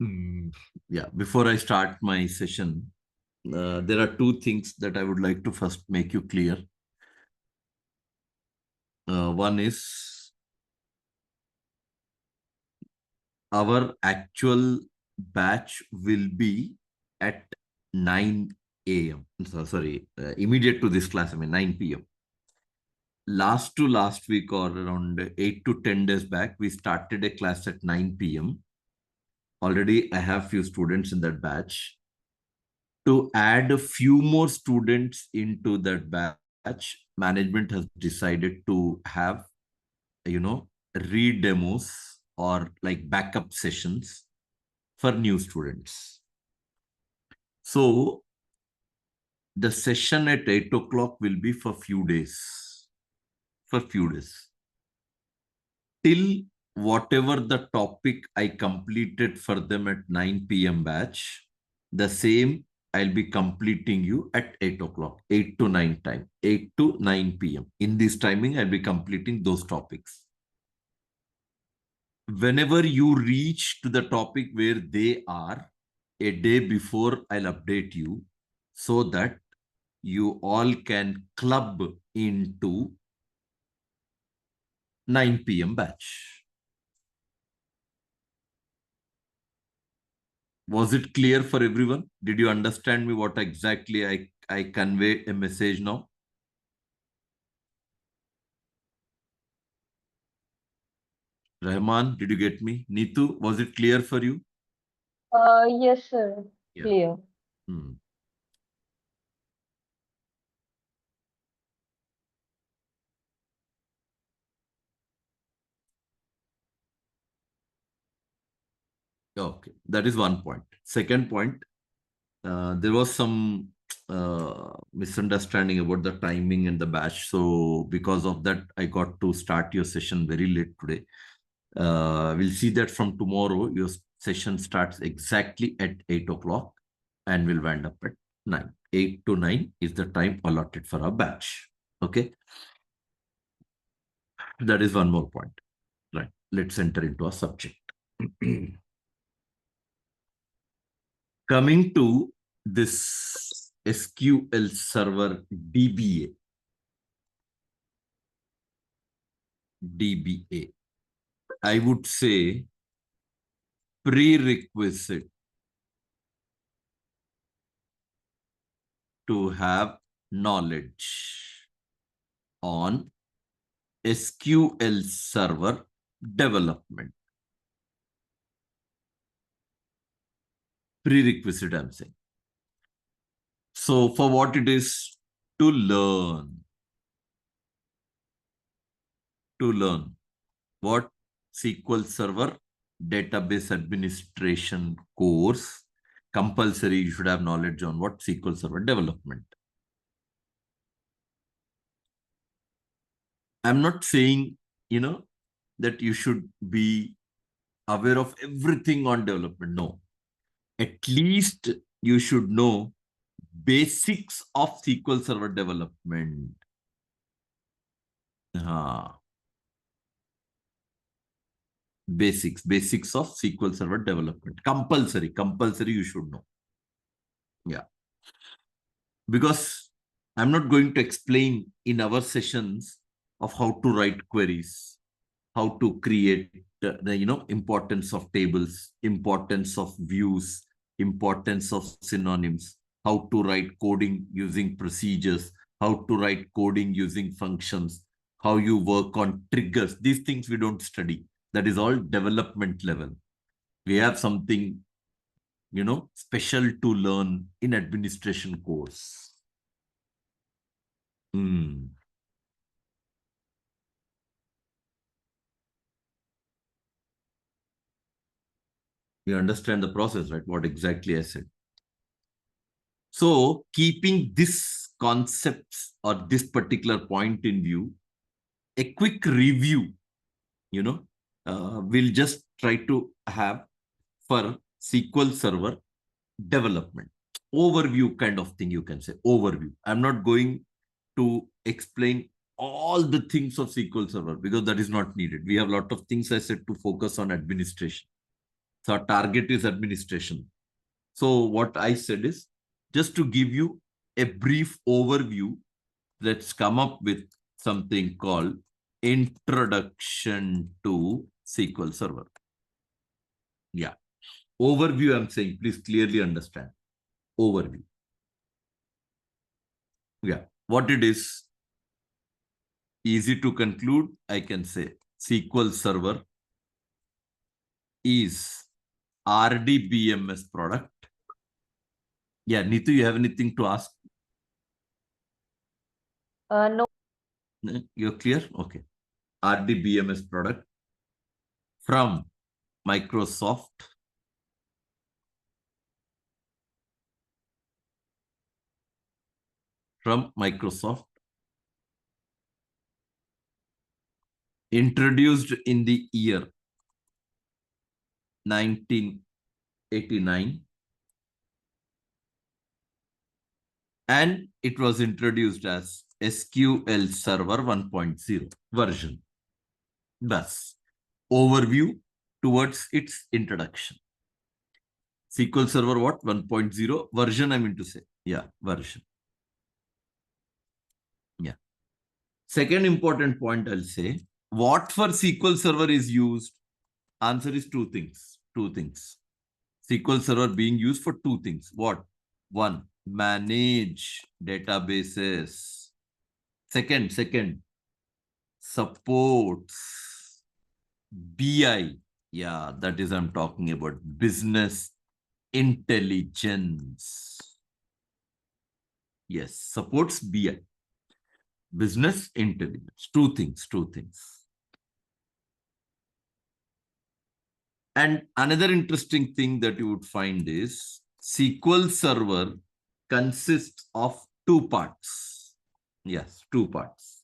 Mm, yeah, before I start my session, there are two things that I would like to first make you clear. One is our actual batch will be at 9 a.m. Sorry, immediate to this class, I mean 9 p.m. Last to last week or around 8 to 10 days back, we started a class at 9 p.m. Already I have few students in that batch. To add a few more students into that batch, management has decided to have, re-demos or like backup sessions for new students. So the session at 8 o'clock will be for few days. Till whatever the topic I completed for them at 9 p.m. batch, the same I'll be completing you at 8 o'clock, 8 to 9 time, 8 to 9 p.m. In this timing, I'll be completing those topics. Whenever you reach to the topic where they are, a day before, I'll update you so that you all can club into 9 p.m. batch. Was it clear for everyone? Did you understand me what exactly I convey a message now? Rahman, did you get me? Neetu, was it clear for you? Yes, sir. Yeah. Clear. Hmm. Okay, that is one point. Second point, there was some misunderstanding about the timing and the batch. So because of that, I got to start your session very late today. We'll see that from tomorrow, your session starts exactly at 8 o'clock and will wind up at 9. 8 to 9 is the time allotted for our batch. Okay. That is one more point. Right. Let's enter into our subject. Coming to this SQL Server DBA. DBA. I would say prerequisite to have knowledge on SQL Server development. Prerequisite, I'm saying. So for what it is to learn what SQL Server database administration course, compulsory, you should have knowledge on what SQL Server development. I'm not saying, that you should be aware of everything on development. No. At least you should know basics of SQL Server development. Basics of SQL Server development. Compulsory you should know. Yeah. Because I'm not going to explain in our sessions of how to write queries, how to create the importance of tables, importance of views, importance of synonyms, how to write coding using procedures, how to write coding using functions, how you work on triggers. These things we don't study. That is all development level. We have something, special to learn in administration course. Hmm. You understand the process, right? What exactly I said. So keeping this concepts or this particular point in view, a quick review, we'll just try to have for SQL Server development. Overview kind of thing, you can say. Overview. I'm not going to explain all the things of SQL Server because that is not needed. We have a lot of things, I said, to focus on administration. So our target is administration. So what I said is, just to give you a brief overview, let's come up with something called Introduction to SQL Server. Yeah. Overview, I'm saying, please clearly understand. Overview. Yeah. What it is, easy to conclude, I can say SQL Server is RDBMS product. Yeah, Neetu, you have anything to ask? No. You're clear? Okay. RDBMS product from Microsoft introduced in the year 1989, and it was introduced as SQL Server 1.0 version. Thus, overview towards its introduction. SQL Server what? 1.0 version, I mean to say. Yeah, version. Yeah. Second important point I'll say, what for SQL Server is used? Answer is two things. Two things. SQL Server being used for two things. What? One, manage databases. Second, supports BI. Yeah, that is I'm talking about business intelligence. Yes, supports BI. Business intelligence. Two things. And another interesting thing that you would find is SQL Server consists of two parts. Yes, two parts.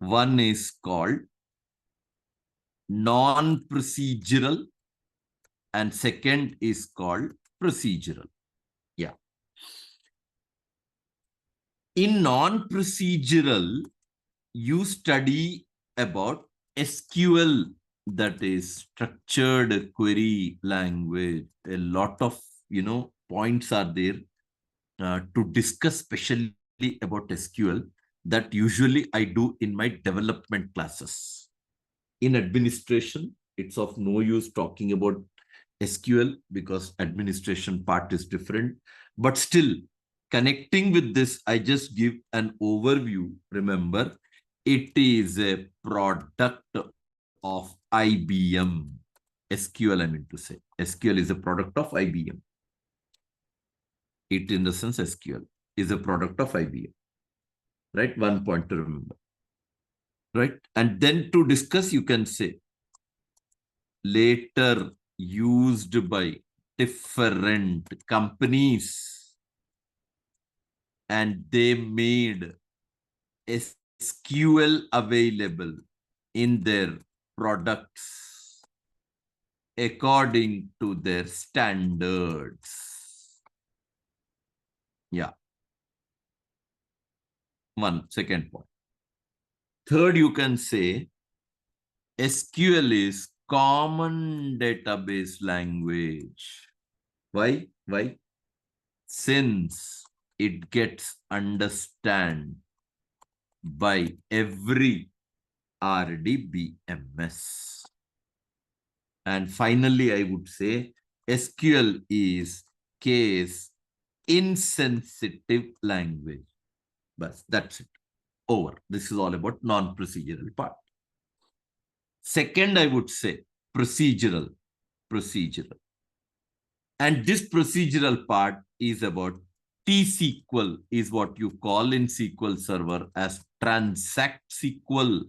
One is called non-procedural and second is called procedural. Yeah. In non-procedural, you study about SQL, that is structured query language. A lot of, points are there to discuss specially about SQL that usually I do in my development classes. In administration, it's of no use talking about SQL because administration part is different. But still, connecting with this, I just give an overview. Remember, it is a product of IBM. SQL, I mean to say. SQL is a product of IBM. It, in the sense, SQL is a product of IBM. Right? One point to remember. Right? And then to discuss, you can say, later used by different companies, and they made SQL available in their products according to their standards. Yeah. Second point. Third, you can say SQL is common database language. Why? Since it gets understood by every RDBMS. And finally, I would say SQL is case insensitive language. But that's it. Over. This is all about non-procedural part. Second, I would say procedural. And this procedural part is about T-SQL, is what you call in SQL Server as transact SQL.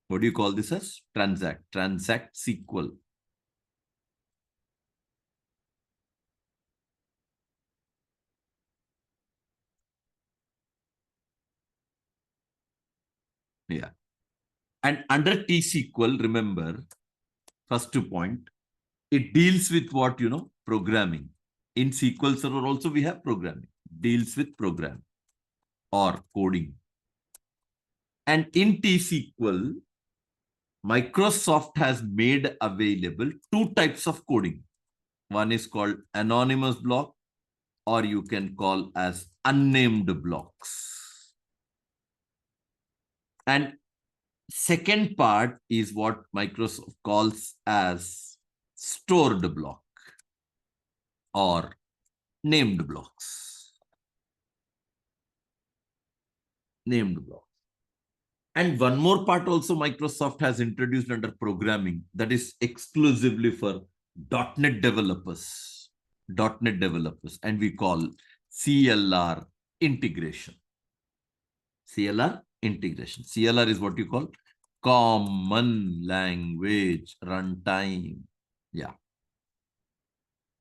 What do you call this as? Transact SQL. Yeah. And under T-SQL, remember, first point, it deals with what, programming. In SQL Server also we have programming. Deals with programming or coding. And in T-SQL, Microsoft has made available two types of coding. One is called anonymous block, or you can call as unnamed blocks. And second part is what Microsoft calls as stored block or named blocks. Named blocks. And one more part also Microsoft has introduced under programming that is exclusively for .NET developers. .NET developers, and we call CLR integration. CLR integration. CLR is what you call Common Language Runtime. Yeah.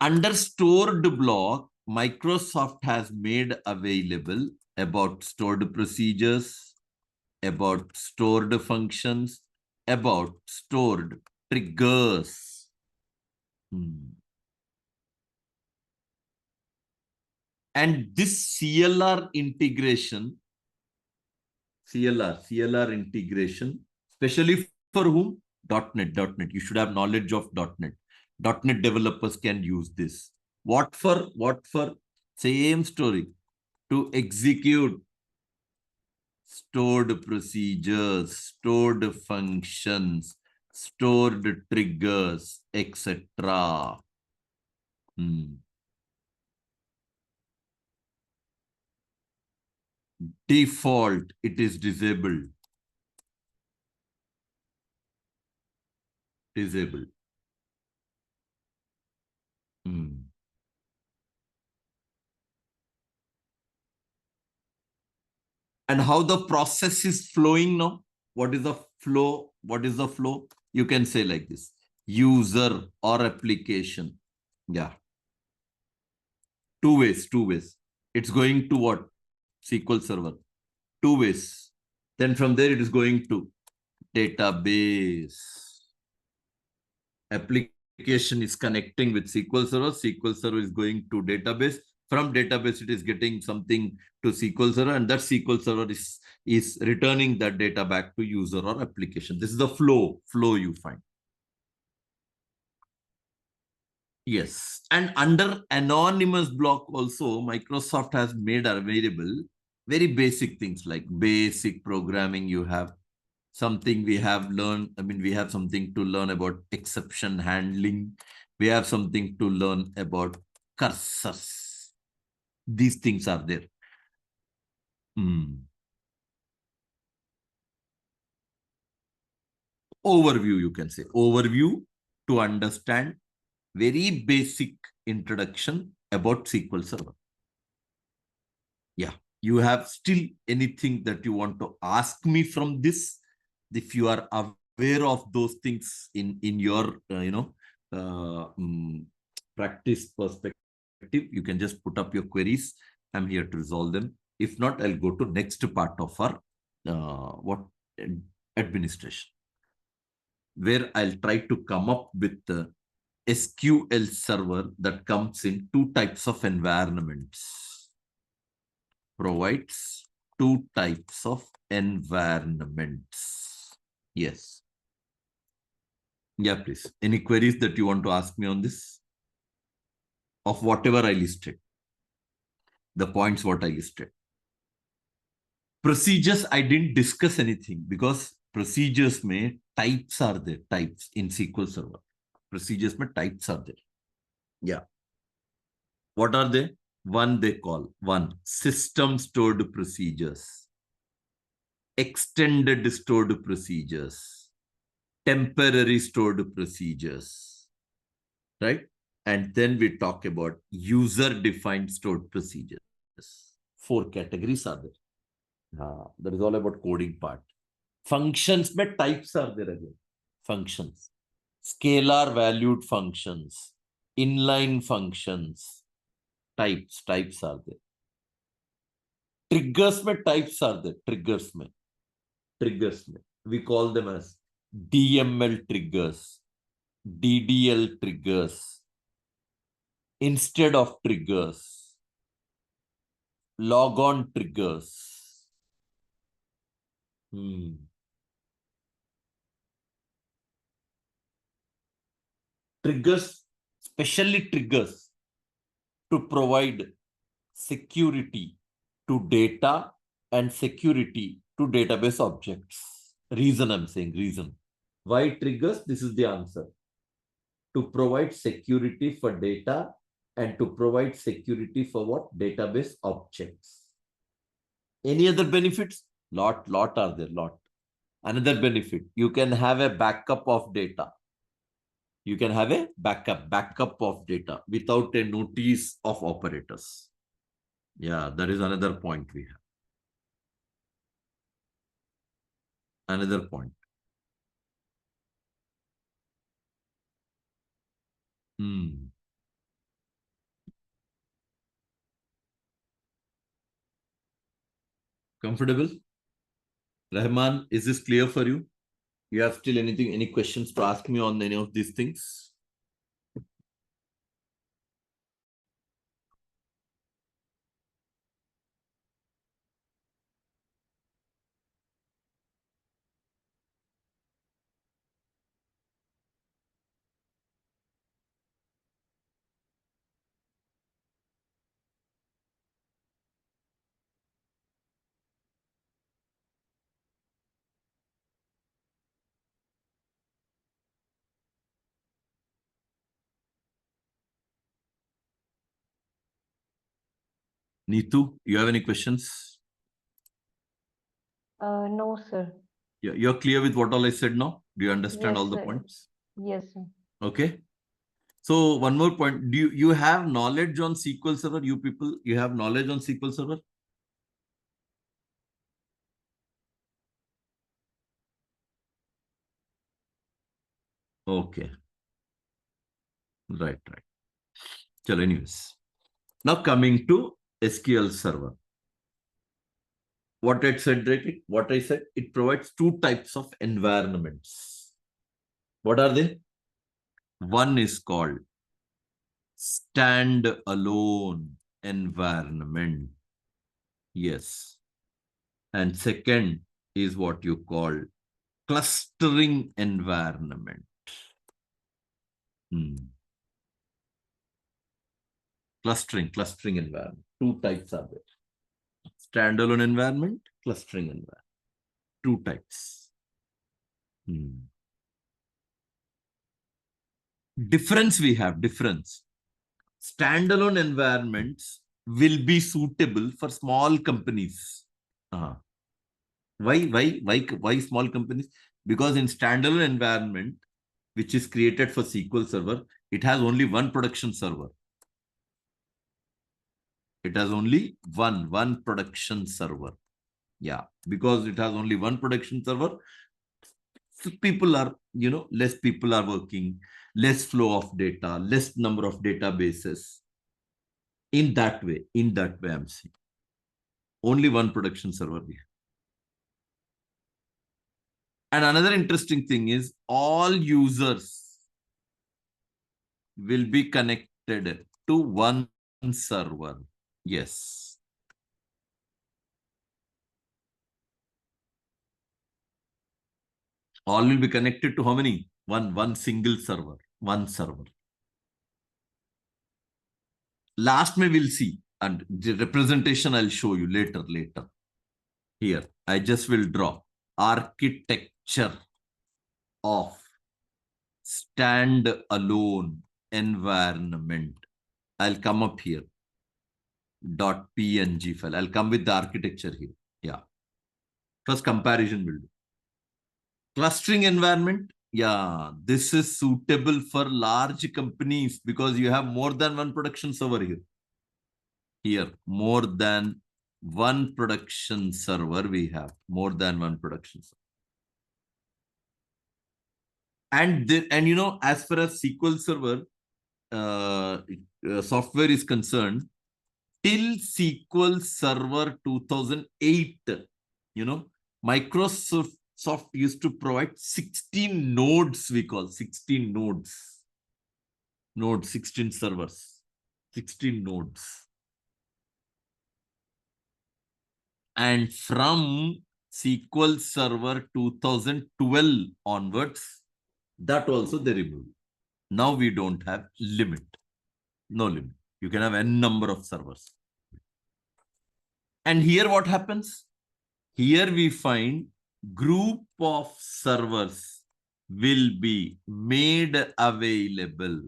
Under stored block, Microsoft has made available about stored procedures, about stored functions, about stored triggers. And this CLR integration, CLR integration, especially for whom? .NET. You should have knowledge of .NET. .NET developers can use this. What for? Same story. To execute stored procedures, stored functions, stored triggers, etc. Default, it is disabled. Disabled. And how the process is flowing now? What is the flow? What is the flow? You can say like this: user or application. Yeah. Two ways. It's going to what? SQL Server. Two ways. Then from there, it is going to database. Application is connecting with SQL Server. SQL Server is going to database. From database, it is getting something to SQL Server, and that SQL Server is returning that data back to user or application. This is the flow you find. Yes, and under anonymous block also, Microsoft has made available very basic things like basic programming. You have something we have learned. I mean, we have something to learn about exception handling. We have something to learn about cursors. These things are there. Overview, you can say. Overview to understand very basic introduction about SQL Server. Yeah. You have still anything that you want to ask me from this? If you are aware of those things in your, practice perspective, you can just put up your queries. I'm here to resolve them. If not, I'll go to next part of our administration, where I'll try to come up with the SQL server that comes in two types of environments. Provides two types of environments. Yes. Yeah, please. Any queries that you want to ask me on this? Of whatever I listed. The points what I listed. Procedures, I didn't discuss anything because procedures may types are there. Types in SQL Server. Procedures may types are there. Yeah. What are they? One they call system stored procedures, extended stored procedures, temporary stored procedures, right? And then we talk about user defined stored procedures. 4 categories are there. That is all about coding part. Functions, but types are there again. Functions, scalar valued functions, inline functions. Types are there. Triggers में types are there. Triggers में. We call them as DML triggers, DDL triggers, instead of triggers, logon triggers. Triggers, specially triggers to provide security to data and security to database objects. Reason I'm saying, reason. Why triggers? This is the answer. To provide security for data and to provide security for what? Database objects. Any other benefits? Lot are there, lot. Another benefit, you can have a backup of data. You can have a backup of data without a notice of operators. Yeah, that is another point we have. Another point. Comfortable? Rahman, is this clear for you? You have still any questions to ask me on any of these things? Neetu, you have any questions? No, sir. You're clear with what all I said now? Do you understand Yes, all the sir. points? Yes, sir. Okay. So one more point. Do you have knowledge on SQL Server? You people, you have knowledge on SQL Server? Okay. Right. So anyways. Now coming to SQL Server. What I said, it provides two types of environments. What are they? One is called stand-alone environment. Yes. And second is what you call clustering environment. Clustering environment. Two types are there. Standalone environment, clustering environment. Two types. Difference we have, difference. Standalone environments will be suitable for small companies. Why small companies? Because in standalone environment, which is created for SQL Server, it has only one production server. It has only one production server. Yeah, because it has only one production server, people are, less people are working, less flow of data, less number of databases. In that way, I'm saying. Only one production server we have. And another interesting thing is all users will be connected to one server. Yes. All will be connected to how many? One single server. One server. Last may we'll see. And the representation I'll show you later. Here, I just will draw architecture of stand-alone environment. I'll come up here. .png file. I'll come with the architecture here. Yeah. First comparison will do. Clustering environment. Yeah, this is suitable for large companies because you have more than one production server here. Here, more than one production server we have. More than one production server. And as far as SQL Server software is concerned, till SQL Server 2008, Microsoft used to provide 16 nodes, we call 16 nodes. 16 servers, 16 nodes. And from SQL Server 2012 onwards, that also they removed. Now we don't have limit. No limit. You can have n number of servers. And here what happens? Here we find group of servers will be made available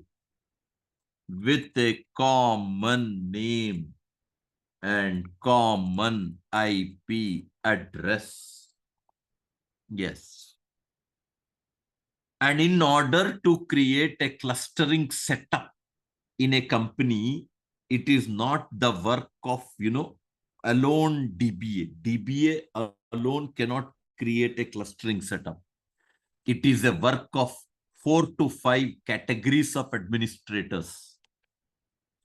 with a common name and common IP address. Yes. And in order to create a clustering setup in a company, it is not the work of, alone DBA. DBA alone cannot create a clustering setup. It is a work of 4 to 5 categories of administrators.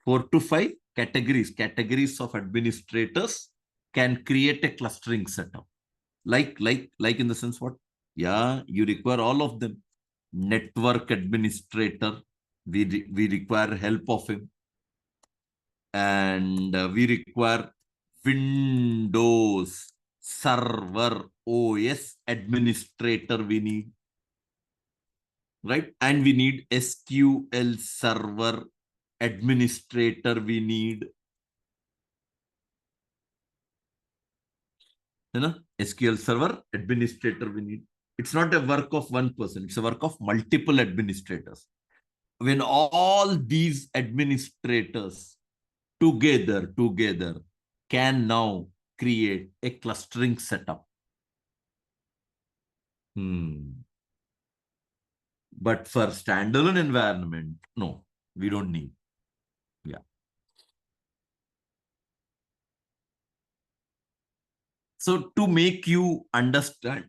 4 to 5 categories of administrators can create a clustering setup. Like in the sense what? Yeah, you require all of them. Network administrator, we require help of him. And we require Windows Server OS administrator we need. Right? And we need SQL Server administrator we need. SQL Server administrator we need. It's not a work of one person. It's a work of multiple administrators. When all these administrators together can now create a clustering setup. But for standalone environment, no, we don't need. Yeah. So to make you understand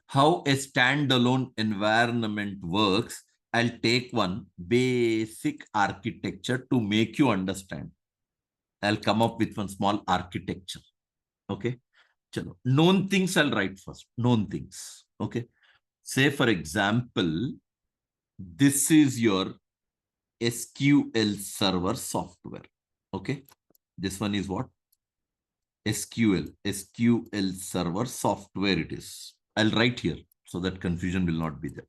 how a standalone environment works, I'll take one basic architecture to make you understand. I'll come up with one small architecture. Okay. Chalo. Known things I'll write first. Known things. Okay. Say, for example, this is your SQL Server software. Okay. This one is what? SQL Server software it is. I'll write here so that confusion will not be there.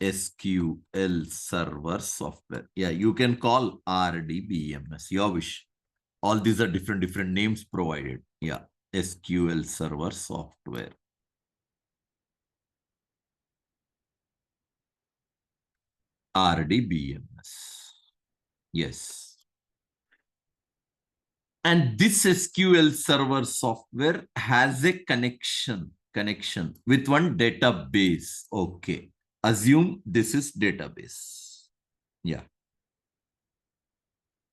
SQL Server software. Yeah, you can call RDBMS, your wish. All these are different names provided. Yeah, SQL Server software. RDBMS. Yes. And this SQL Server software has a connection with one database. Okay. Assume this is database. Yeah.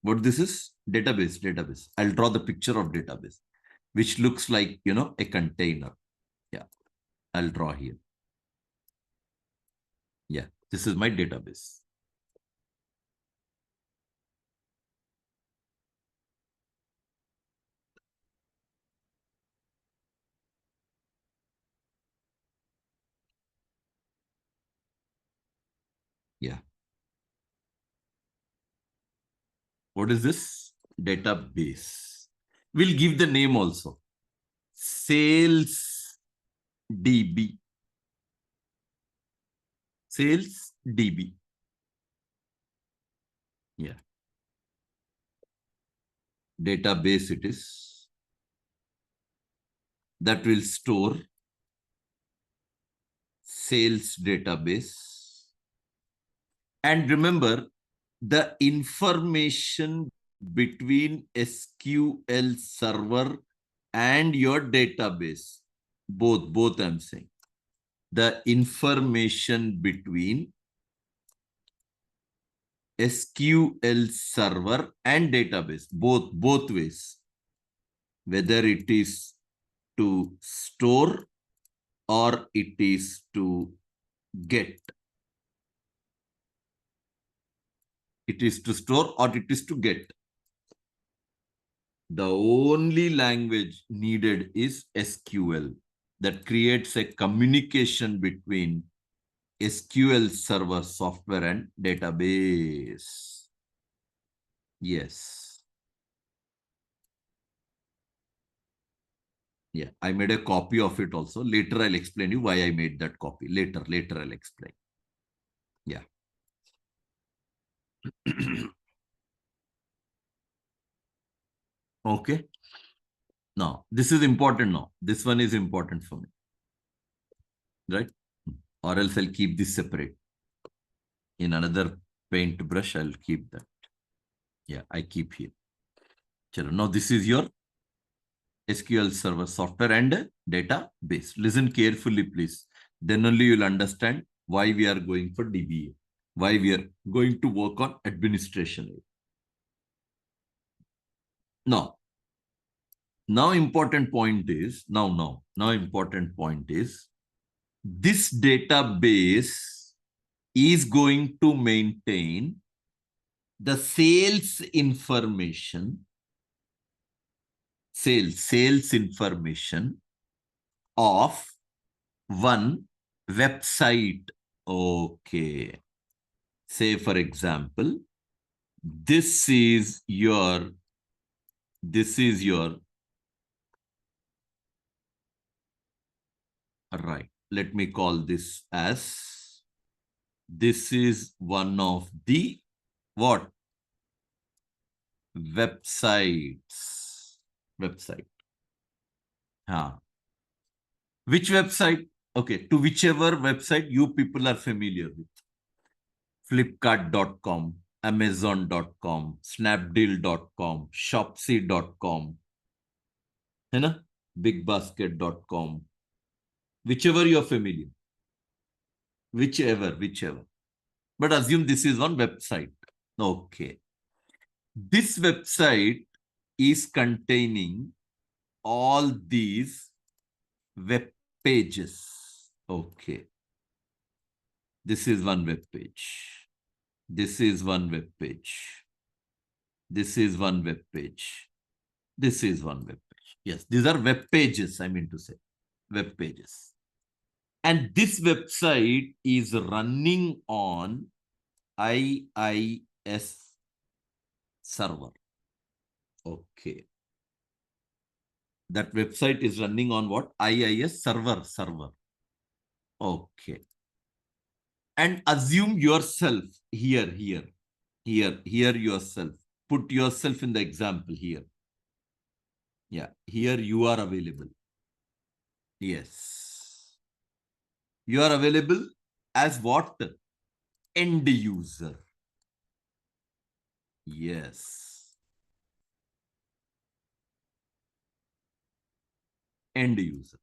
What this is? Database. I'll draw the picture of database, which looks like, a container. Yeah. I'll draw here. Yeah. This is my database. Yeah. What is this? Database. We'll give the name also. Sales DB. Sales DB. Yeah. Database it is. That will store sales database. And remember, the information between SQL Server and your database, both I'm saying, the information between SQL Server and database, both ways, whether it is to store or it is to get. It is to store or it is to get. The only language needed is SQL that creates a communication between SQL Server software and database. Yes. Yeah, I made a copy of it also. Later, I'll explain you why I made that copy. Later I'll explain. Yeah. Okay. Now, this is important now. This one is important for me. Right? Or else I'll keep this separate. In another paint brush, I'll keep that. Yeah, I keep here. Now, this is your SQL Server software and database. Listen carefully, please. Then only you'll understand why we are going for DBA, why we are going to work on administration. Now important point is, now important point is, this database is going to maintain the sales information, sales information of one website. Okay. Say, for example, this is your right. Let me call this as, this is one of the what? Websites. Website. Which website? Okay, to whichever website you people are familiar with. Flipkart.com, Amazon.com, Snapdeal.com, Shopsy.com, BigBasket.com. Whichever you are familiar. Whichever. But assume this is one website. Okay. This website is containing all these web pages. Okay. This is one web page. This is one web page. This is one web page. This is one web page. Yes, these are web pages, I mean to say. Web pages. And this website is running on IIS server. Okay. That website is running on what? IIS server. Okay. And assume yourself here yourself. Put yourself in the example here. Yeah, here you are available. Yes. You are available as what? End user. Yes. End user.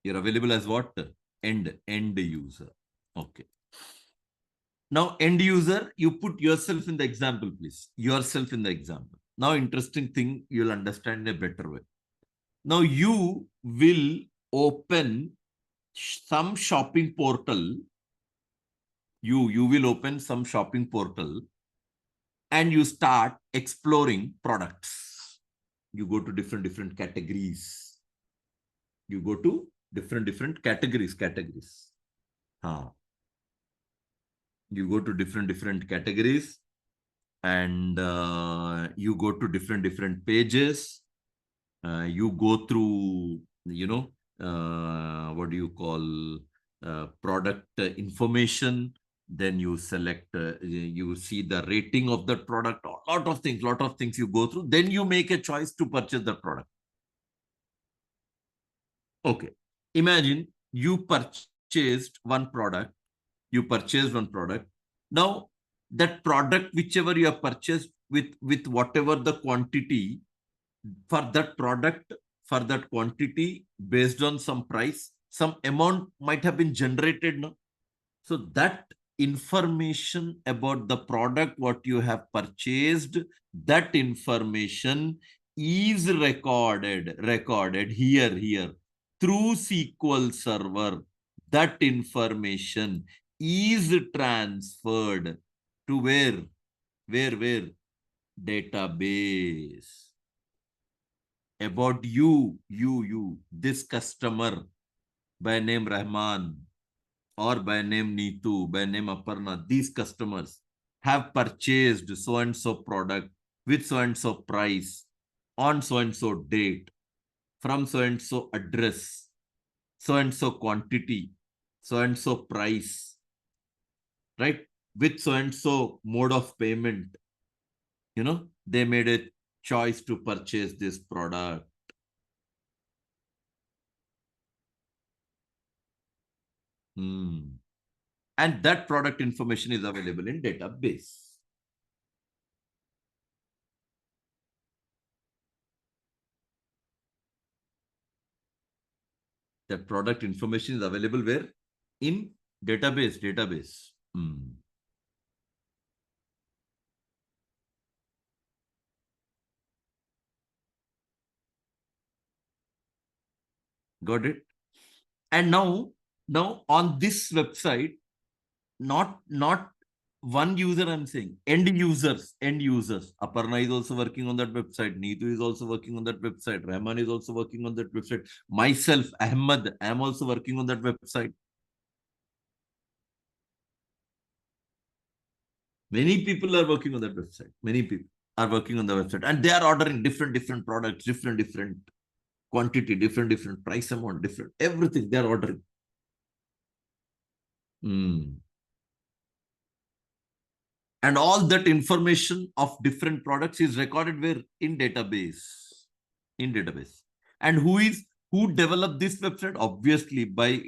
You're available as what? End user. Okay. Now, end user, you put yourself in the example, please. Yourself in the example. Now, interesting thing, you'll understand in a better way. Now, you will open some shopping portal. You will open some shopping portal and you start exploring products. You go to different categories. You go to different categories. You go to different categories and you go to different pages. You go through, what do you call, product information. Then you select, you see the rating of the product, a lot of things you go through. Then you make a choice to purchase the product. Okay. Imagine you purchased one product. Now, that product, whichever you have purchased with whatever the quantity for that product, for that quantity, based on some price, some amount might have been generated. No? So that information about the product, what you have purchased, that information is recorded here through SQL Server. That information is transferred to where? Database. About you, this customer by name Rahman or by name Neetu, by name Aparna, these customers have purchased so and so product with so and so price on so and so date. from so-and-so address, so-and-so quantity, so-and-so price, right? With so-and-so mode of payment, they made a choice to purchase this product. And that product information is available in database. That product information is available where? In database. Got it? And now on this website, not one user, I'm saying end users. Aparna is also working on that website. Neetu is also working on that website. Rahman is also working on that website. Myself, Ahmed, I am also working on that website. Many people are working on that website. Many people are working on the website, and they are ordering different products, different quantity, different price amount, different everything they are ordering. And all that information of different products is recorded where? In database. And who developed this website? Obviously, by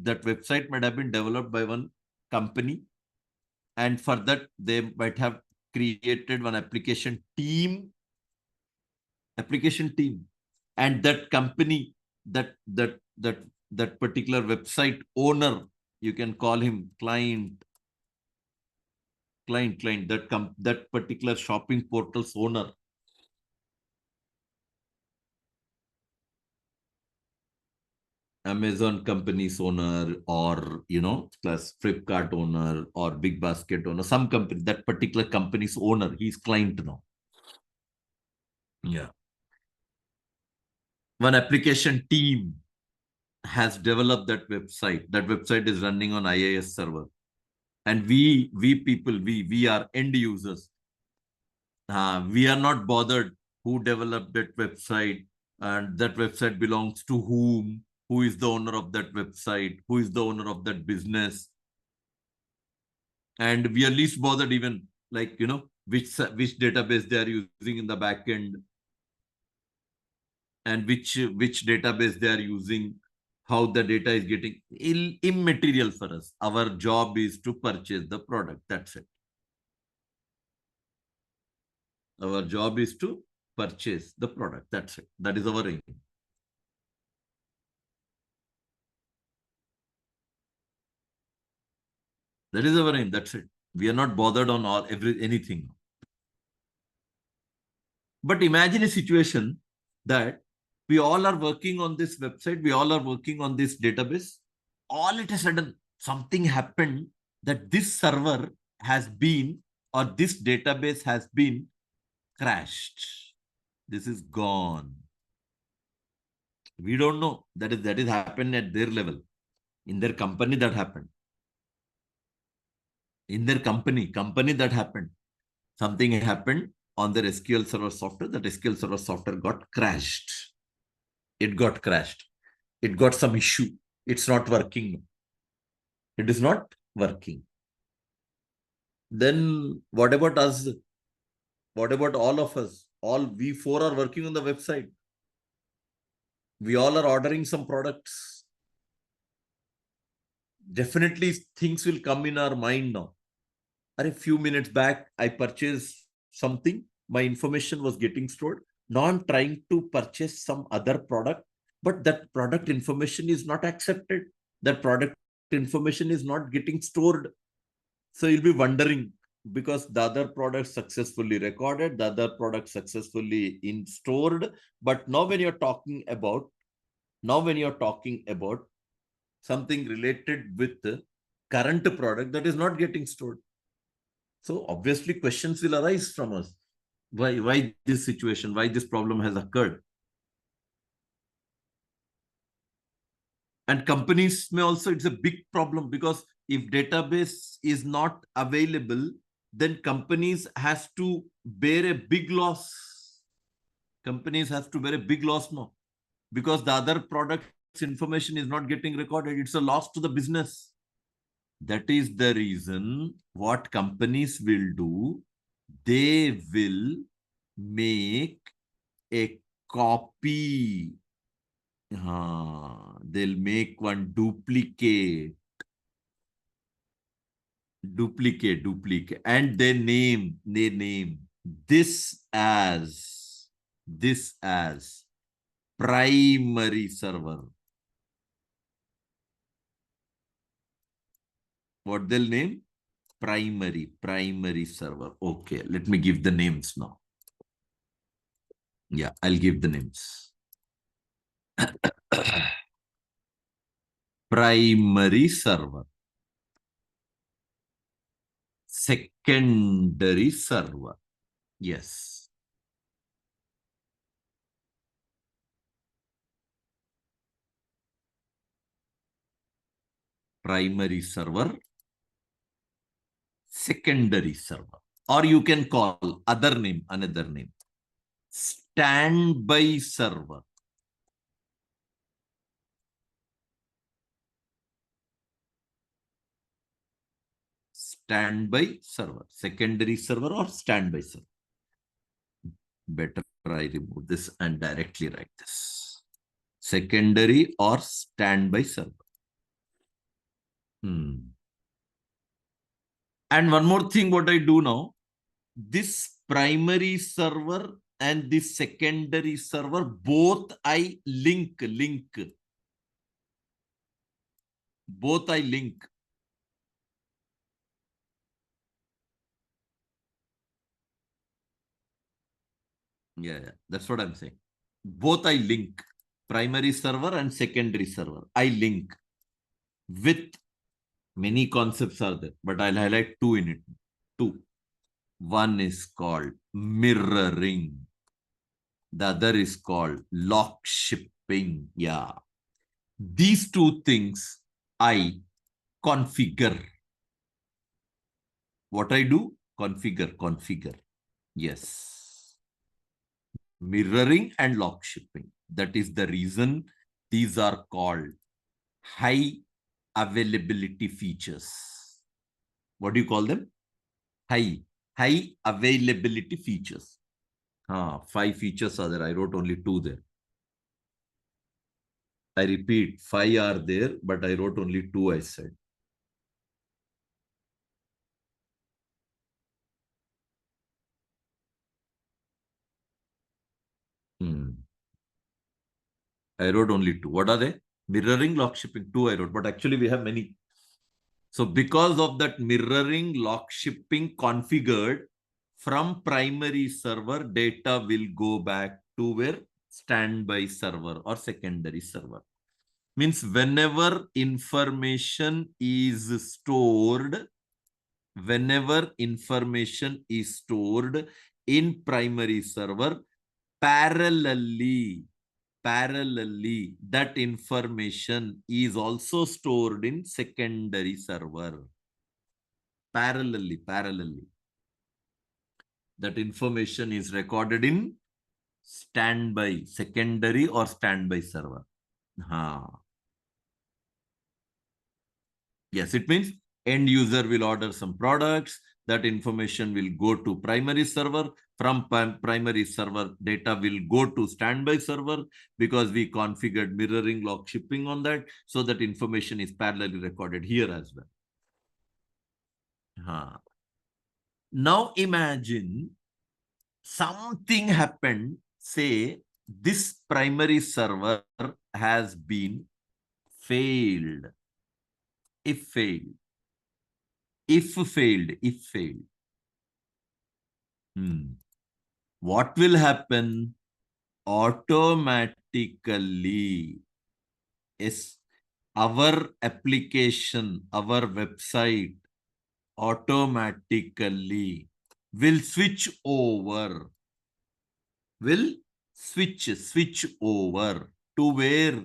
that website might have been developed by one company, and for that they might have created one application team, and that company, that particular website owner, you can call him client, that particular shopping portal's owner. Amazon company's owner, or plus Flipkart owner or Big Basket owner, some company, that particular company's owner, he's client now. Yeah. One application team has developed that website. That website is running on IIS server. And we people, we are end users. We are not bothered who developed that website, and that website belongs to whom, who is the owner of that website, who is the owner of that business. And we are least bothered even, like, which database they are using in the back end, and which database they are using, how the data is getting immaterial for us. Our job is to purchase the product. That's it. Our job is to purchase the product. That's it. That is our aim. That is our aim. That's it. We are not bothered on anything. But imagine a situation that we all are working on this website, we all are working on this database. All of a sudden, something happened that this server has been, or this database has been crashed. This is gone. We don't know. That is happened at their level. In their company that happened. In their company that happened. Something happened on their SQL Server software. That SQL Server software got crashed. It got crashed. It got some issue. It's not working. It is not working. Then what about us? What about all of us? All we four are working on the website. We all are ordering some products. Definitely things will come in our mind now. A few minutes back, I purchased something. My information was getting stored. Now I'm trying to purchase some other product, but that product information is not accepted. That product information is not getting stored. So you'll be wondering, because the other product successfully recorded, the other product successfully stored. But now when you're talking about something related with the current product, that is not getting stored. So obviously questions will arise from us. Why this situation? Why this problem has occurred? And companies may also, it's a big problem, because if database is not available, then companies has to bear a big loss. Companies have to bear a big loss now, because the other product's information is not getting recorded. It's a loss to the business. That is the reason what companies will do. They will make a copy. They'll make one duplicate, and they name this as primary server. What they'll name? Primary server. Okay, let me give the names now. Yeah, I'll give the names. Primary server. Secondary server. Yes. Primary server. Secondary server. Or you can call another name. Standby server. Standby server. Secondary server or standby server. Better I remove this and directly write this. Secondary or standby server. And one more thing, what I do now, this primary server and this secondary server, both I link. Both I link. Yeah, that's what I'm saying. Both I link. Primary server and secondary server. I link with many concepts are there, but I'll highlight two in it. Two. One is called mirroring. The other is called lock shipping. Yeah. These two things I configure. What I do? Configure. Yes. Mirroring and lock shipping. That is the reason these are called high availability features. What do you call them? High availability features. 5 features are there. I wrote only 2 there. I repeat, 5 are there, but I wrote only 2, I said. I wrote only 2. What are they? Mirroring, lock shipping. 2 I wrote, but actually we have many. So because of that mirroring, lock shipping configured, from primary server, data will go back to where? Standby server or secondary server. Means whenever information is stored in primary server, parallelly that information is also stored in secondary server. Parallelly that information is recorded in standby, secondary or standby server. Yes, it means end user will order some products. That information will go to primary server. From primary server, data will go to standby server because we configured mirroring, lock shipping on that. So that information is parallelly recorded here as well. Now imagine something happened. Say this primary server has been failed. If failed. What will happen? Automatically, yes, our application, our website automatically will switch over. Switch over to where?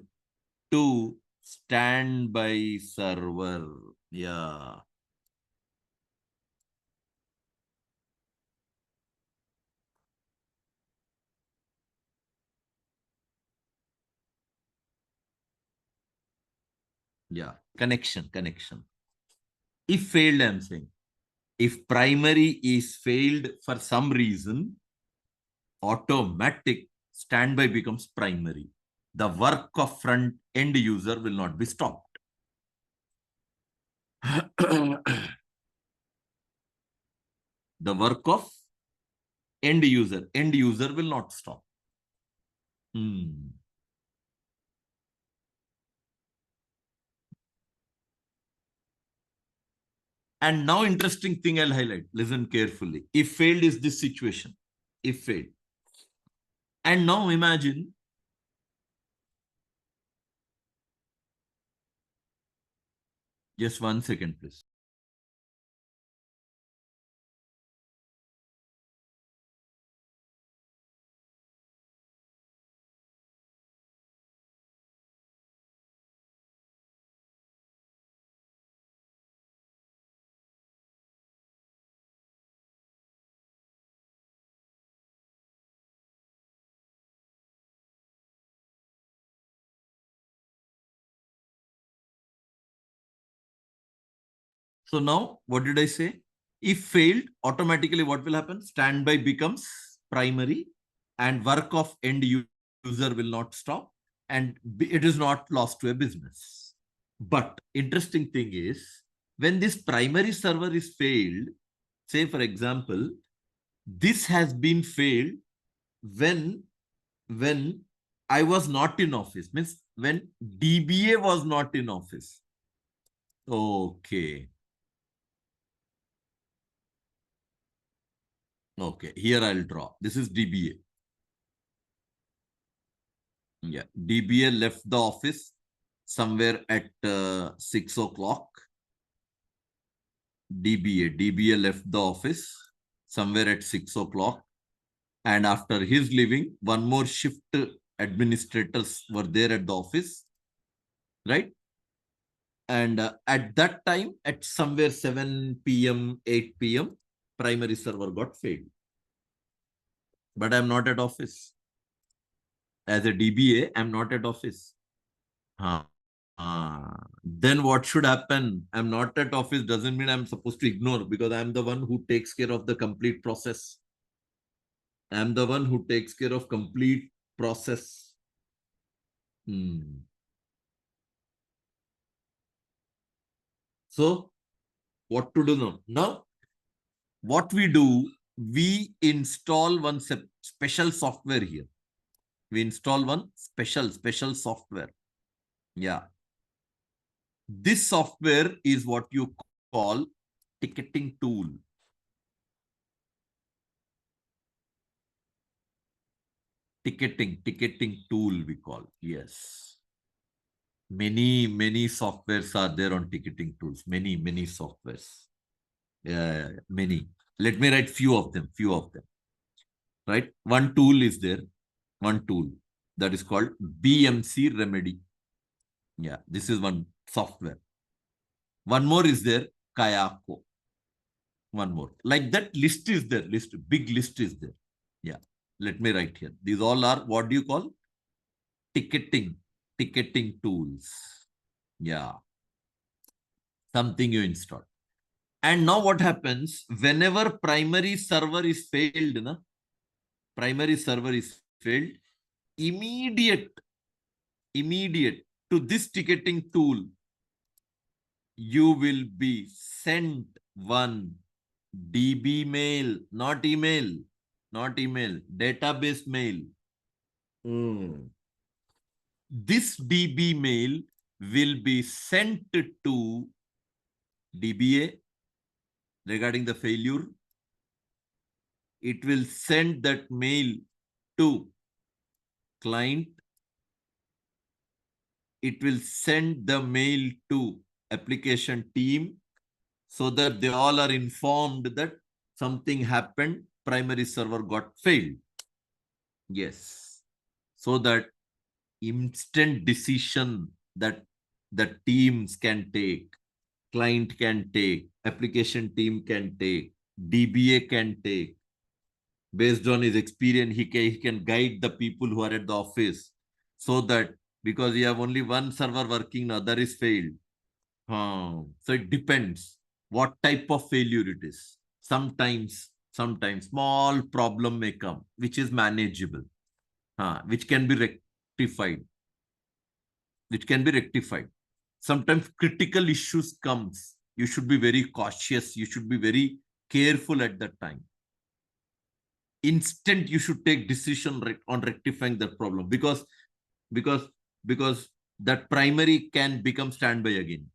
To standby server. Yeah. Yeah, connection. If failed, I'm saying, if primary is failed for some reason, automatic standby becomes primary. The work of front end user will not be stopped. The work of end user will not stop. And now interesting thing I'll highlight. Listen carefully. If failed is this situation. If failed. And now imagine just 1 second, please. So now, what did I say? If failed, automatically what will happen? Standby becomes primary and work of end user will not stop and it is not lost to a business. But interesting thing is, when this primary server is failed, say for example, this has been failed when I was not in office, means when DBA was not in office. Okay. Okay, here I'll draw. This is DBA. Yeah, DBA left the office somewhere at 6 o'clock. DBA left the office somewhere at 6 o'clock. And after his leaving, one more shift administrators were there at the office, right? And at that time, at somewhere 7 p.m., 8 p.m., primary server got failed. But I'm not at office. As a DBA, I'm not at office. Then what should happen? I'm not at office doesn't mean I'm supposed to ignore, because I'm the one who takes care of the complete process. I'm the one who takes care of complete process. So what to do now? Now, what we do, we install one special software here. We install one special software. Yeah. This software is what you call ticketing tool. Ticketing tool we call. Yes. Many softwares are there on ticketing tools. Many softwares. Yeah, many. Let me write few of them. Right? One tool is there. One tool that is called BMC Remedy. Yeah, this is one software. One more is there, Kayako. One more. Like that list is there. Big list is there. Yeah. Let me write here. These all are, what do you call? Ticketing tools. Yeah. Something you install. And now what happens? Whenever primary server is failed, immediate to this ticketing tool, you will be sent one DB mail, not email, database mail. This DB mail will be sent to DBA regarding the failure. It will send that mail to client. It will send the mail to application team so that they all are informed that something happened, primary server got failed. Yes. So that instant decision that the teams can take, client can take, application team can take, DBA can take. Based on his experience, he can guide the people who are at the office so that because you have only one server working, the other is failed. So it depends what type of failure it is. Sometimes small problem may come, which is manageable, which can be rectified. Sometimes critical issues comes. You should be very cautious. You should be very careful at that time. Instant, you should take decision on rectifying that problem, because that primary can become standby again.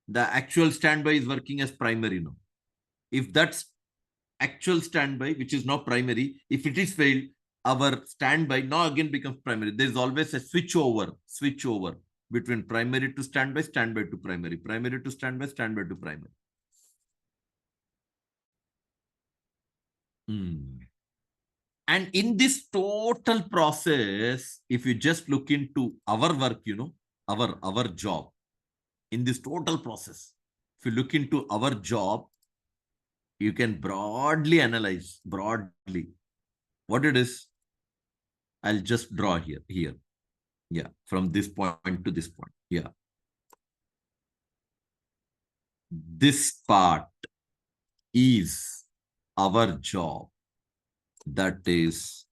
The actual standby is working as primary now. If that's actual standby, which is now primary, if it is failed, our standby now again becomes primary. There is always a switch over between primary to standby to primary to standby to primary. And in this total process, if you just look into our work, our job, in this total process, if you look into our job, you can broadly analyze what it is. I'll just draw here. Yeah, from this point to this point. Yeah. This part is our job. That is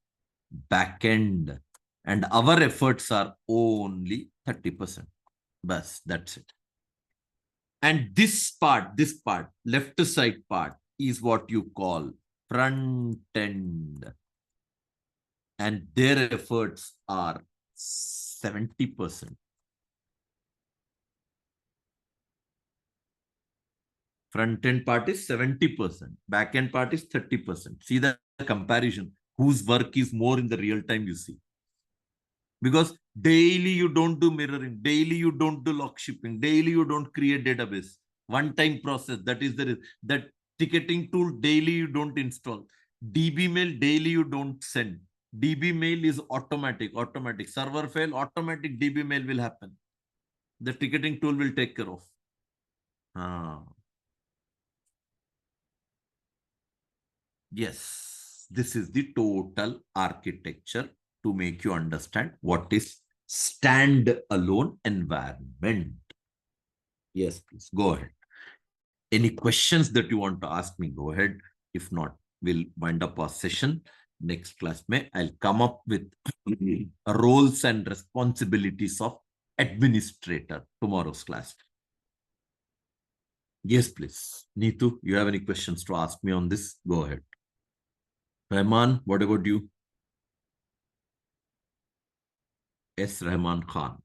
backend. And our efforts are only 30%. Bas, that's it. And this part, left side part, is what you call front end. And their efforts are 70%. Front end part is 70%. Back end part is 30%. See the comparison. Whose work is more in the real time, you see. Because daily you don't do mirroring. Daily you don't do lock shipping. Daily you don't create database. One-time process. That is that ticketing tool daily you don't install. DB mail daily you don't send. DB mail is automatic. Server fail, automatic DB mail will happen. The ticketing tool will take care of. Yes, this is the total architecture to make you understand what is standalone environment. Yes, please go ahead. Any questions that you want to ask me, go ahead. If not, we'll wind up our session. Next class, I'll come up with roles and responsibilities of administrator. Tomorrow's class. Yes, please. Neetu, you have any questions to ask me on this? Go ahead. Rahman, what about you? S. Rahman Khan.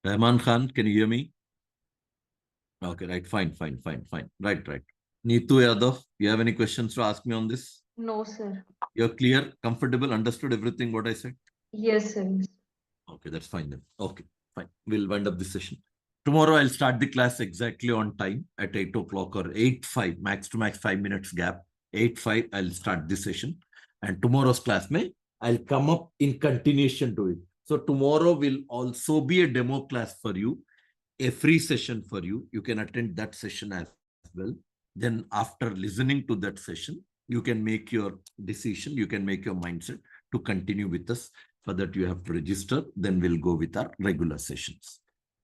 Rahman Khan, can you hear me? Okay, right. Fine. Right. Neetu Yadav, you have any questions to ask me on this? No, sir. You're clear, comfortable, understood everything what I said? Yes, sir. Okay, that's fine then. Okay, fine. We'll wind up this session. Tomorrow I'll start the class exactly on time at 8 o'clock or 8:05, max to max 5 minutes gap. 8:05, I'll start this session. And tomorrow's class, I'll come up in continuation to it. So tomorrow will also be a demo class for you, a free session for you. You can attend that session as well. Then after listening to that session, you can make your decision, you can make your mindset to continue with us. For that, you have to register. Then we'll go with our regular sessions.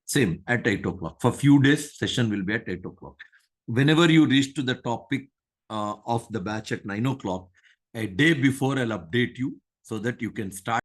Same at 8 o'clock. For few days, session will be at 8 o'clock. Whenever you reach to the topic of the batch at 9 o'clock, a day before I'll update you so that you can start